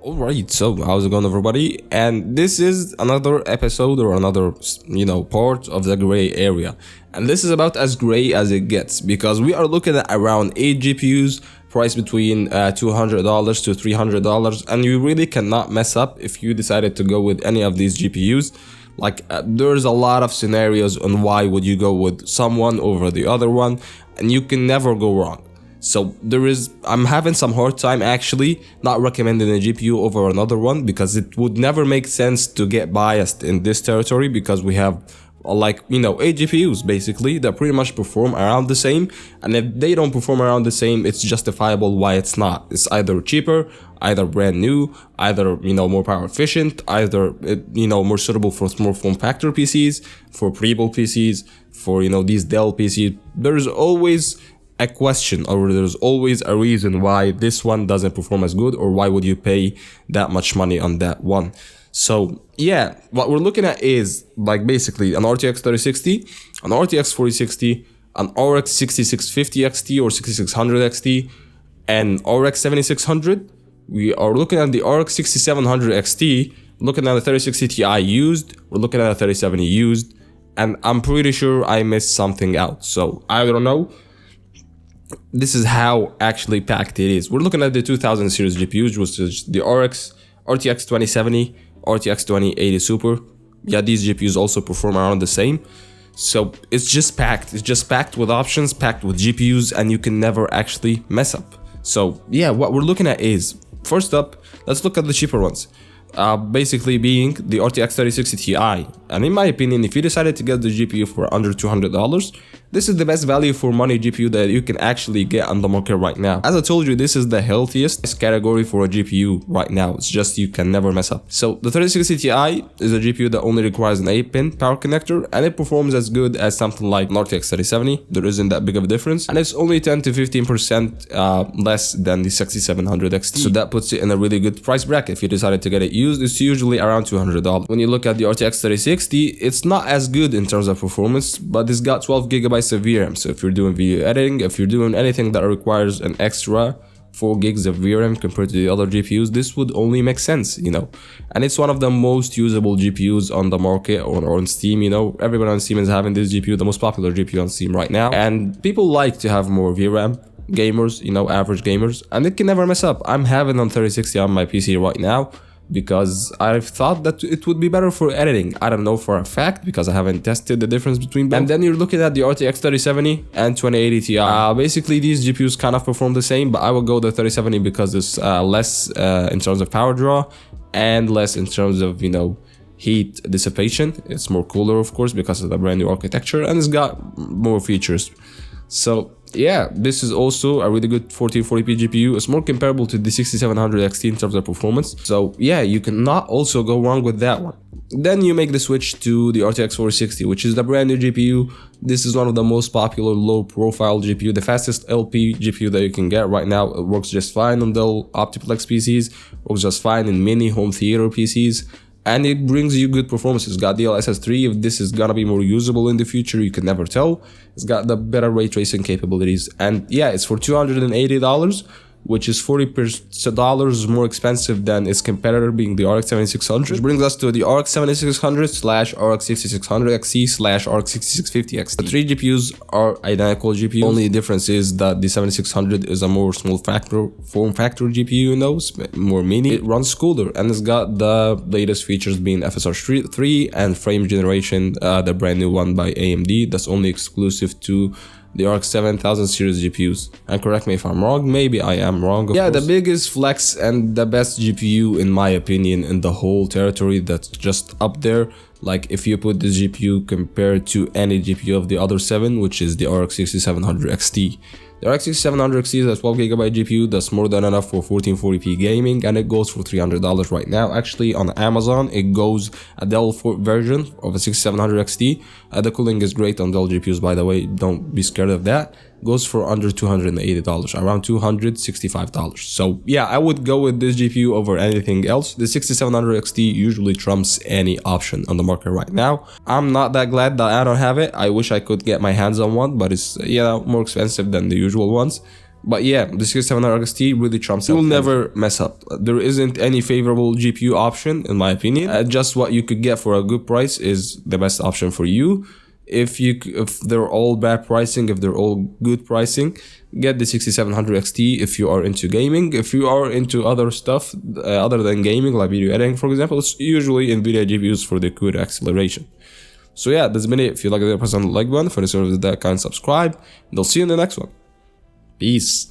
Alright, so how's it going, everybody? And this is another episode or another, part of the gray area. And this is about as gray as it gets because we are looking at around 8 GPUs priced between $200 to $300, and you really cannot mess up if you decided to go with any of these GPUs. There's a lot of scenarios on why would you go with someone over the other one, and you can never go wrong. So I'm having some hard time actually not recommending a GPU over another one because it would never make sense to get biased in this territory because we have 8 GPUs basically that pretty much perform around the same, and if they don't perform around the same, it's justifiable why it's not. It's either cheaper, either brand new, either more power efficient, either more suitable for small form factor PCs, for pre-built PCs, for these Dell PCs. There's always a question, or there's always a reason why this one doesn't perform as good, or why would you pay that much money on that one. So yeah, what we're looking at is basically an RTX 3060, an RTX 4060, an RX 6650 XT or 6600 XT, and RX 7600. We are looking at the RX 6700 XT, looking at a 3060 Ti used, we're looking at a 3070 used, and I'm pretty sure I missed something out, so I don't know. This is how actually packed it is. We're looking at the 2000 series GPUs, which is the RTX 2070, RTX 2080 Super. Yeah, these GPUs also perform around the same. So it's just packed. It's just packed with options, packed with GPUs, and you can never actually mess up. So yeah, what we're looking at is, first up, let's look at the cheaper ones. Basically being the RTX 3060 Ti. And in my opinion, if you decided to get the GPU for under $200, this is the best value for money GPU that you can actually get on the market right now. As I told you, this is the healthiest category for a GPU right now. It's just you can never mess up. So the 3060 Ti is a GPU that only requires an 8-pin power connector, and it performs as good as something like an RTX 3070. There isn't that big of a difference, and it's only 10 to 15% less than the 6700 XT. So that puts it in a really good price bracket. If you decided to get it used, it's usually around $200. When you look at the RTX 3060, it's not as good in terms of performance, but it's got 12 gigabytes of VRAM. So if you're doing video editing, if you're doing anything that requires an extra 4 gigs of VRAM compared to the other GPUs, this would only make sense, and it's one of the most usable GPUs on the market or on Steam. Everyone on Steam is having this GPU, the most popular GPU on Steam right now, and people like to have more VRAM. Gamers, average gamers, and it can never mess up. I'm having on 3060 on my PC right now because I've thought that it would be better for editing. I don't know for a fact because I haven't tested the difference between both. And then you're looking at the RTX 3070 and 2080 Ti. Basically these GPUs kind of perform the same, but I will go the 3070 because it's less in terms of power draw and less in terms of heat dissipation. It's more cooler, of course, because of the brand new architecture, and it's got more features. So yeah, this is also a really good 1440p GPU. It's more comparable to the 6700 XT in terms of performance. So yeah, you cannot also go wrong with that one. Then you make the switch to the RTX 4060, which is the brand new GPU. This is one of the most popular low profile GPU, the fastest LP GPU that you can get right now. It works just fine on Dell Optiplex PCs, works just fine in mini home theater PCs, and it brings you good performance. It's got DLSS 3. If this is gonna be more usable in the future, you can never tell. It's got the better ray tracing capabilities, and yeah, it's for $280, which is $40 more expensive than its competitor being the RX 7600, which brings us to the RX 7600 / RX 6600 XT / RX 6650 XT. The three GPUs are identical GPUs. Only difference is that the 7600 is a more small form factor GPU, more mini. It runs cooler, and it's got the latest features being FSR 3 and frame generation, the brand new one by AMD that's only exclusive to the RX 7000 series GPUs. And correct me if I'm wrong, maybe I am wrong, of course. The biggest flex and the best GPU in my opinion in the whole territory that's just up there, if you put this GPU compared to any GPU of the other 7, which is the RX 6700 XT. The RX 6700 XT is a 12GB GPU that's more than enough for 1440p gaming, and it goes for $300 right now. Actually, on Amazon, it goes a Dell version of a 6700 XT. The cooling is great on Dell GPUs, by the way. Don't be scared of that. Goes for under $280, around $265. So yeah, I would go with this GPU over anything else. The 6700 XT usually trumps any option on the market right now. I'm not that glad that I don't have it. I wish I could get my hands on one, but it's more expensive than the usual ones. But yeah, the 6700 XT really trumps out. You'll never mess up. There isn't any favorable GPU option in my opinion. Just what you could get for a good price is the best option for you. If they're all bad pricing, if they're all good pricing, get the 6700 XT if you are into gaming. If you are into other stuff other than gaming, like video editing for example, it's usually Nvidia GPUs for the CUDA acceleration. So yeah, that's been it. If you like the video, press on the like button. For the service that, kind subscribe, and I'll see you in the next one. Peace.